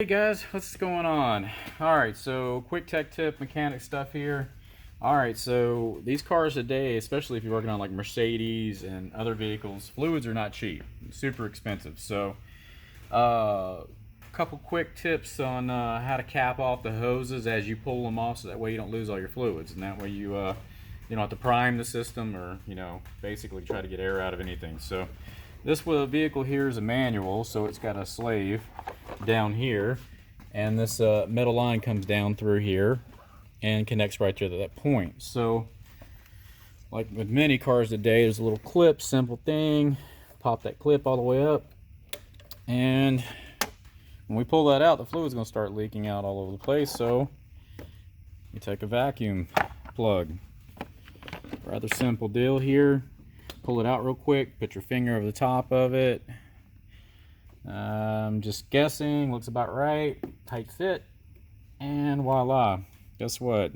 Hey guys, what's going on? Alright, so quick tech tip, mechanic stuff here. Alright, so these cars today, especially if you're working on like Mercedes and other vehicles, fluids are not cheap, super expensive. So couple quick tips on how to cap off the hoses as you pull them off, so that way you don't lose all your fluids, and that way you don't have to prime the system, or basically try to get air out of anything. So this vehicle here is a manual, so it's got a slave down here, and this metal line comes down through here and connects right to that point. So like with many cars today, there's a little clip, simple thing. Pop that clip all the way up, and when we pull that out, the fluid's going to start leaking out all over the place. So you take a vacuum plug. Rather simple deal here. Pull it out real quick, put your finger over the top of it. Just guessing, looks about right, tight fit, and voila. Guess what?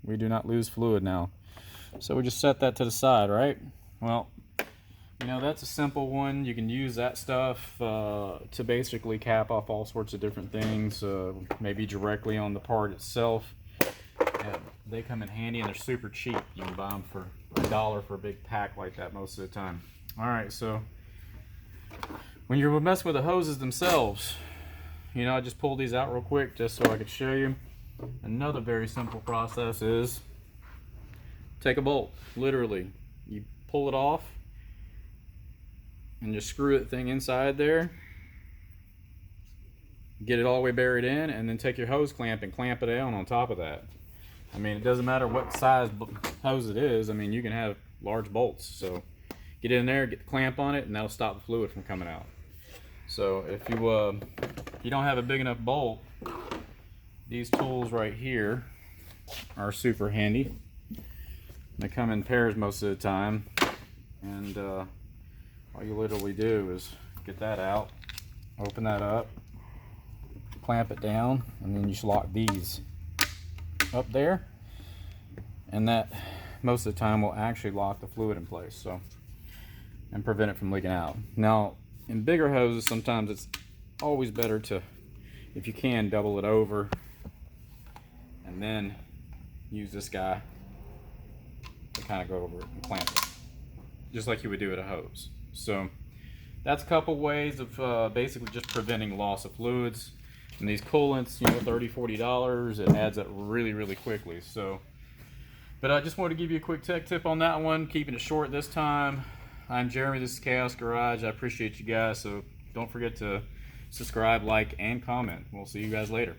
We do not lose fluid now. So we just set that to the side, right? Well, that's a simple one. You can use that stuff to basically cap off all sorts of different things, maybe directly on the part itself. They come in handy, and they're super cheap. You can buy them for $1 for a big pack like that most of the time. Alright, so when you're messing with the hoses themselves, I just pulled these out real quick just so I could show you. Another very simple process is take a bolt, literally. You pull it off and just screw that thing inside there, get it all the way buried in, and then take your hose clamp and clamp it down on top of that. It doesn't matter what size hose it is. You can have large bolts, so get in there, get the clamp on it, and that'll stop the fluid from coming out. So if you don't have a big enough bolt, these tools right here are super handy. They come in pairs most of the time, and all you literally do is get that out, open that up, clamp it down, and then you just lock these up there, and that most of the time will actually lock the fluid in place, so, and prevent it from leaking out. Now in bigger hoses, sometimes it's always better to, if you can, double it over and then use this guy to kind of go over it and clamp it, just like you would do with a hose. So that's a couple ways of basically just preventing loss of fluids. And these coolants, $30–40, it adds up really quickly. So, but I just wanted to give you a quick tech tip on that one, keeping it short this time. I'm Jeremy, this is Chaos Garage. I appreciate you guys, so don't forget to subscribe, like, and comment. We'll see you guys later.